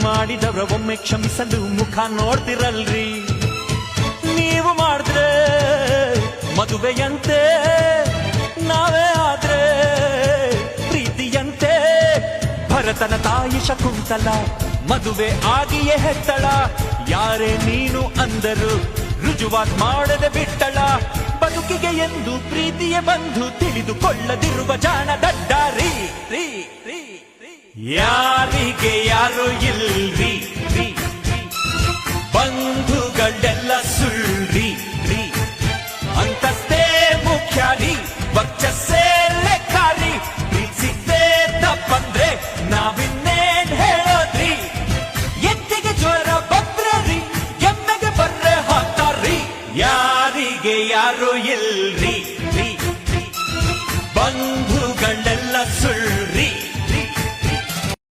ಮಾಡಿದವ್ರ ಒಮ್ಮೆ ಕ್ಷಮಿಸಲು ಮುಖ ನೋಡ್ತಿರಲ್ರಿ. ನೀವು ಮಾಡಿದ್ರೆ ಮದುವೆಯಂತೆ, ನಾವೇ ಆದ್ರೆ ಪ್ರೀತಿಯಂತೆ. ಭರತನ ತಾಯಿ ಶಕುಂತಲ ಮದುವೆ ಆಗಿಯೇ ಹೆತ್ತಳ. ಯಾರೇ ನೀನು ಅಂದರು ರುಜುವಾತ್ ಮಾಡದೆ ಬಿಟ್ಟಳ. ಬದುಕಿಗೆ ಎಂದು ಪ್ರೀತಿಯ ಬಂಧು ತಿಳಿದುಕೊಳ್ಳದಿರುವ ಜಾಣ ದಡ್ಡ ರೀ. ಯಾರಿಗೆ ಯಾರು ಇಲ್ಲ